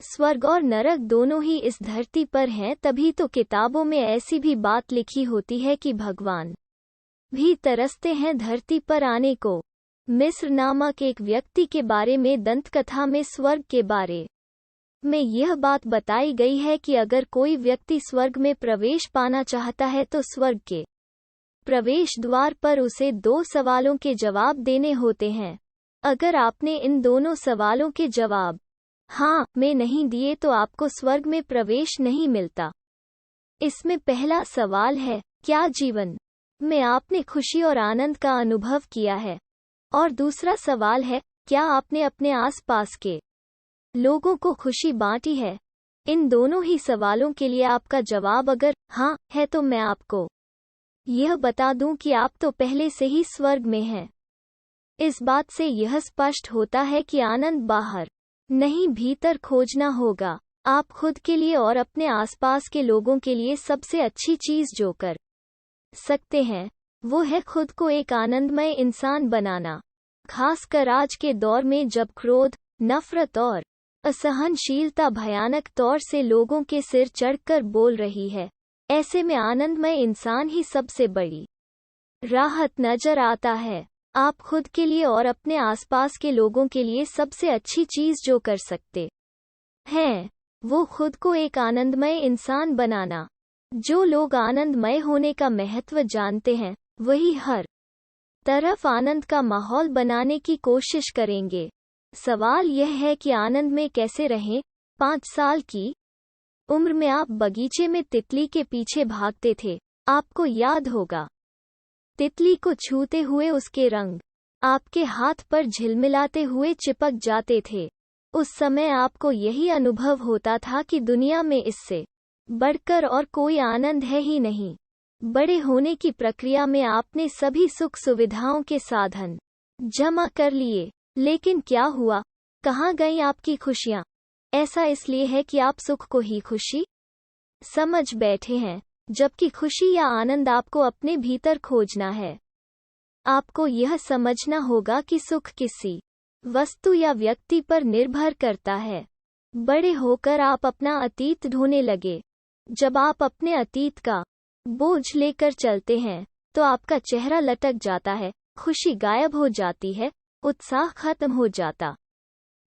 स्वर्ग और नरक दोनों ही इस धरती पर हैं, तभी तो किताबों में ऐसी भी बात लिखी होती है कि भगवान भी तरसते हैं धरती पर आने को। मिस्र नामक एक व्यक्ति के बारे में दंतकथा में स्वर्ग के बारे में यह बात बताई गई है कि अगर कोई व्यक्ति स्वर्ग में प्रवेश पाना चाहता है तो स्वर्ग के प्रवेश द्वार पर उसे 2 सवालों के जवाब देने होते हैं। अगर आपने इन दोनों सवालों के जवाब हाँ में नहीं दिए तो आपको स्वर्ग में प्रवेश नहीं मिलता। इसमें पहला सवाल है, क्या जीवन में आपने खुशी और आनंद का अनुभव किया है? और दूसरा सवाल है, क्या आपने अपने आसपास के लोगों को खुशी बांटी है? इन दोनों ही सवालों के लिए आपका जवाब अगर हाँ है तो मैं आपको यह बता दूं कि आप तो पहले से ही स्वर्ग में हैं। इस बात से यह स्पष्ट होता है कि आनंद बाहर नहीं भीतर खोजना होगा। आप खुद के लिए और अपने आसपास के लोगों के लिए सबसे अच्छी चीज जो कर सकते हैं वो है खुद को एक आनंदमय इंसान बनाना। खासकर आज के दौर में जब क्रोध, नफरत और असहनशीलता भयानक तौर से लोगों के सिर चढ़कर बोल रही है, ऐसे में आनंदमय इंसान ही सबसे बड़ी राहत नजर आता है। आप खुद के लिए और अपने आसपास के लोगों के लिए सबसे अच्छी चीज जो कर सकते हैं वो खुद को एक आनंदमय इंसान बनाना। जो लोग आनंदमय होने का महत्व जानते हैं वही हर तरफ आनंद का माहौल बनाने की कोशिश करेंगे। सवाल यह है कि आनंद में कैसे रहें। 5 साल की उम्र में आप बगीचे में तितली के पीछे भागते थे। आपको याद होगा, तितली को छूते हुए उसके रंग आपके हाथ पर झिलमिलाते हुए चिपक जाते थे। उस समय आपको यही अनुभव होता था कि दुनिया में इससे बढ़कर और कोई आनंद है ही नहीं। बड़े होने की प्रक्रिया में आपने सभी सुख सुविधाओं के साधन जमा कर लिए, लेकिन क्या हुआ? कहाँ गई आपकी खुशियाँ? ऐसा इसलिए है कि आप सुख को ही खुशी समझ बैठे हैं, जबकि खुशी या आनंद आपको अपने भीतर खोजना है। आपको यह समझना होगा कि सुख किसी वस्तु या व्यक्ति पर निर्भर करता है। बड़े होकर आप अपना अतीत ढोने लगे। जब आप अपने अतीत का बोझ लेकर चलते हैं तो आपका चेहरा लटक जाता है, खुशी गायब हो जाती है, उत्साह खत्म हो जाता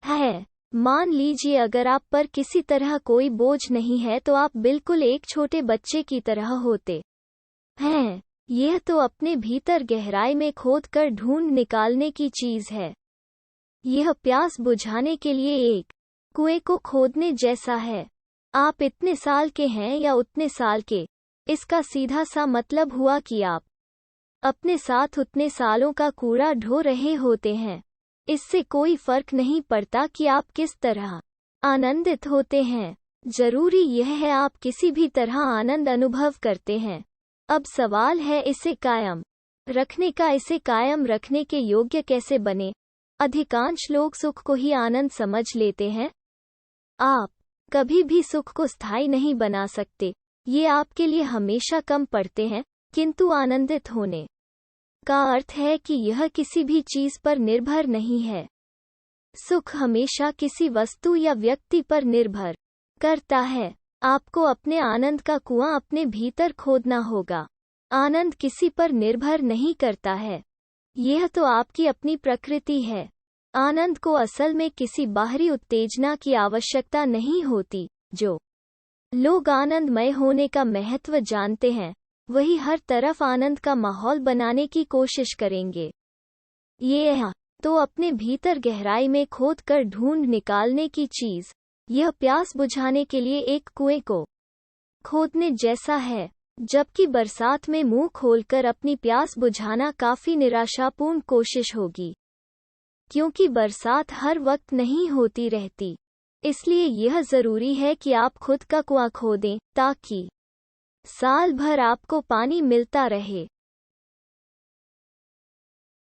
है। मान लीजिए अगर आप पर किसी तरह कोई बोझ नहीं है तो आप बिल्कुल एक छोटे बच्चे की तरह होते हैं। यह तो अपने भीतर गहराई में खोद कर ढूंढ निकालने की चीज है। यह प्यास बुझाने के लिए एक कुएं को खोदने जैसा है। आप इतने साल के हैं या उतने साल के, इसका सीधा सा मतलब हुआ कि आप अपने साथ उतने सालों का कूड़ा ढो रहे होते हैं। इससे कोई फर्क नहीं पड़ता कि आप किस तरह आनंदित होते हैं। जरूरी यह है आप किसी भी तरह आनंद अनुभव करते हैं। अब सवाल है इसे कायम रखने का। इसे कायम रखने के योग्य कैसे बने? अधिकांश लोग सुख को ही आनंद समझ लेते हैं। आप कभी भी सुख को स्थायी नहीं बना सकते। ये आपके लिए हमेशा कम पड़ते हैं, किंतु आनंदित होने का अर्थ है कि यह किसी भी चीज पर निर्भर नहीं है। सुख हमेशा किसी वस्तु या व्यक्ति पर निर्भर करता है। आपको अपने आनंद का कुआं अपने भीतर खोदना होगा। आनंद किसी पर निर्भर नहीं करता है। यह तो आपकी अपनी प्रकृति है। आनंद को असल में किसी बाहरी उत्तेजना की आवश्यकता नहीं होती। जो लोग आनंदमय होने का महत्व जानते हैं वही हर तरफ आनंद का माहौल बनाने की कोशिश करेंगे। ये है तो अपने भीतर गहराई में खोद कर ढूंढ निकालने की चीज। यह प्यास बुझाने के लिए एक कुएं को खोदने जैसा है, जबकि बरसात में मुंह खोलकर अपनी प्यास बुझाना काफी निराशापूर्ण कोशिश होगी, क्योंकि बरसात हर वक्त नहीं होती रहती। इसलिए यह जरूरी है कि आप खुद का कुआं खोदें ताकि साल भर आपको पानी मिलता रहे।